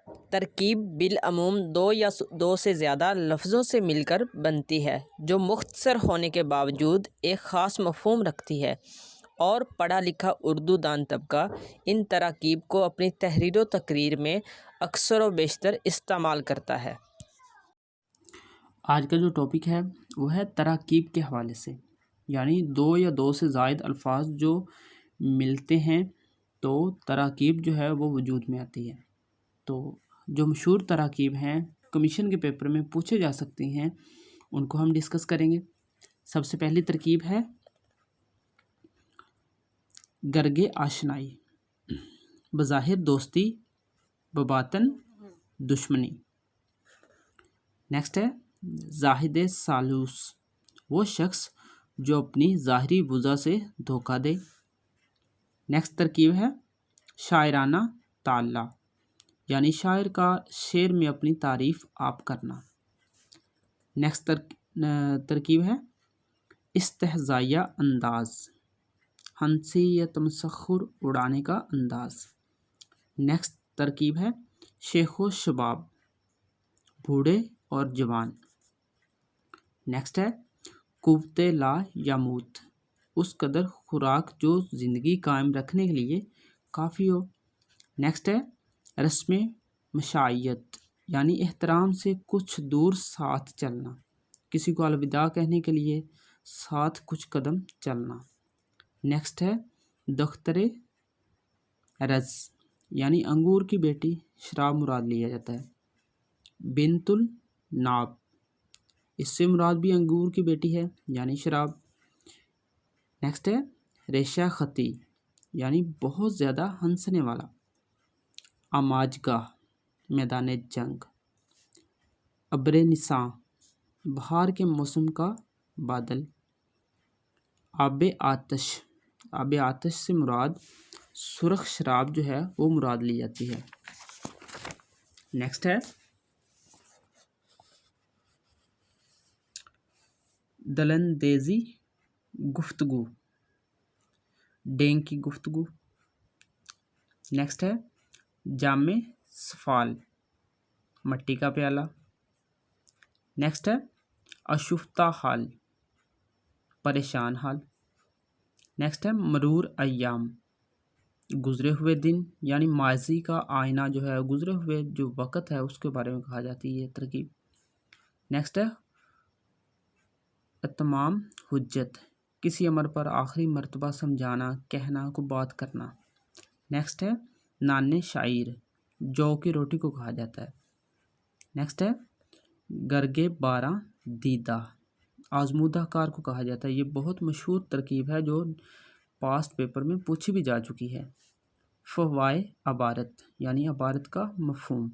ترکیب بالعموم دو یا دو سے زیادہ لفظوں سے مل کر بنتی ہے جو مختصر ہونے کے باوجود ایک خاص مفہوم رکھتی ہے، اور پڑھا لکھا اردو دان طبقہ ان تراکیب کو اپنی تحریر و تقریر میں اکثر و بیشتر استعمال کرتا ہے۔ آج کا جو ٹاپک ہے وہ ہے تراکیب کے حوالے سے، یعنی دو یا دو سے زائد الفاظ جو ملتے ہیں تو تراکیب جو ہے وہ وجود میں آتی ہے۔ تو جو مشہور تراکیب ہیں کمیشن کے پیپر میں پوچھے جا سکتی ہیں ان کو ہم ڈسکس کریں گے۔ سب سے پہلی ترکیب ہے گرگ آشنائی، بظاہر دوستی بباطن دشمنی۔ نیکسٹ ہے زاہد سالوس، وہ شخص جو اپنی ظاہری وجہ سے دھوکہ دے۔ نیکسٹ ترکیب ہے شاعرانہ تعلیٰ، یعنی شاعر کا شعر میں اپنی تعریف آپ کرنا۔ نیکسٹ ترکیب ہے استہزائیہ انداز، ہنسی یا تمسخر اڑانے کا انداز۔ نیکسٹ ترکیب ہے شیخ و شباب، بوڑھے اور جوان۔ نیکسٹ ہے قوت لا یموت، اس قدر خوراک جو زندگی قائم رکھنے کے لیے کافی ہو۔ نیکسٹ ہے رسم مشائیت، یعنی احترام سے کچھ دور ساتھ چلنا، کسی کو الوداع کہنے کے لیے ساتھ کچھ قدم چلنا۔ نیکسٹ ہے دختر رز، یعنی انگور کی بیٹی، شراب مراد لیا جاتا ہے۔ بنت الناب، اس سے مراد بھی انگور کی بیٹی ہے یعنی شراب۔ نیکسٹ ہے ریشہ خطی، یعنی بہت زیادہ ہنسنے والا۔ آماجگاہ، میدان جنگ۔ ابر نساں، بہار کے موسم کا بادل۔ آب آتش، آب آتش سے مراد سرخ شراب جو ہے وہ مراد لی جاتی ہے۔ نیکسٹ ہے دلندیزی گفتگو، ڈینگ کی گفتگو۔ نیکسٹ ہے جام سفال، مٹی کا پیالہ۔ نیکسٹ ہے آشفتہ حال، پریشان حال۔ نیکسٹ ہے مرور ایام، گزرے ہوئے دن، یعنی ماضی کا آئینہ جو ہے، گزرے ہوئے جو وقت ہے اس کے بارے میں کہا جاتی ہے یہ ترکیب۔ نیکسٹ ہے اتمام حجت، کسی امر پر آخری مرتبہ سمجھانا، کہنا کو بات کرنا۔ نیکسٹ ہے نان شعیر، جو کی روٹی کو کہا جاتا ہے۔ نیکسٹ ہے گرگ باراں دیدہ، آزمودہ کار کو کہا جاتا ہے۔ یہ بہت مشہور ترکیب ہے جو پاسٹ پیپر میں پوچھی بھی جا چکی ہے۔ فوائے عبارت، یعنی عبارت کا مفہوم۔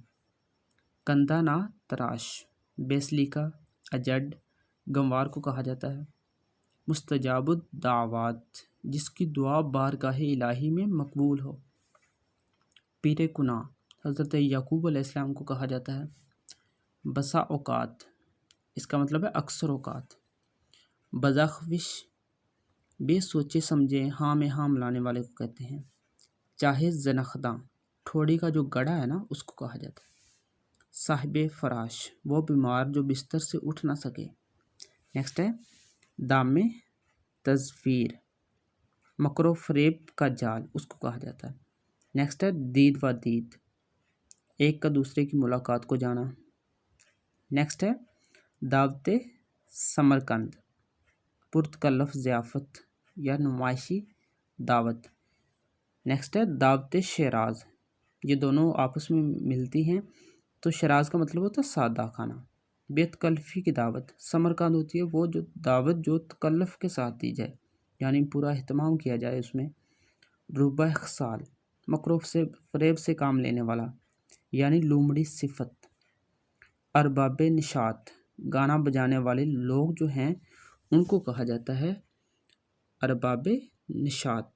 کندھا نہ تراش، بیسلیکا اجڈ، گنوار کو کہا جاتا ہے۔ مستجاب الدعوات، جس کی دعا بارگاہ الہی میں مقبول ہو۔ پیر کناں، حضرت یعقوب علیہ السلام کو کہا جاتا ہے۔ بسا اوقات، اس کا مطلب ہے اکثر اوقات۔ بزاخوش، بے سوچے سمجھے ہاں میں ہاں ملانے والے کو کہتے ہیں۔ چاہے زنخداں، ٹھوڑی کا جو گڑھا ہے نا اس کو کہا جاتا ہے۔ صاحب فراش، وہ بیمار جو بستر سے اٹھ نہ سکے۔ نیکسٹ ہے دام تزویر، مکر و فریب کا جال، اس کو کہا جاتا ہے۔ نیکسٹ ہے دید و دید، ایک کا دوسرے کی ملاقات کو جانا۔ نیکسٹ ہے دعوت سمرقند، پرتکلف ضیافت یا نمائشی دعوت۔ نیکسٹ ہے دعوت شیراز، یہ دونوں آپس میں ملتی ہیں تو شیراز کا مطلب ہوتا ہے سادہ کھانا۔ بے تکلفی کی دعوت، سمرقند ہوتی ہے وہ جو دعوت جو تکلف کے ساتھ دی جائے، یعنی پورا اہتمام کیا جائے اس میں۔ ربع خصال، مکروف سے فریب سے کام لینے والا، یعنی لومڑی صفت۔ ارباب نشاط، گانا بجانے والے لوگ جو ہیں ان کو کہا جاتا ہے ارباب نشاط۔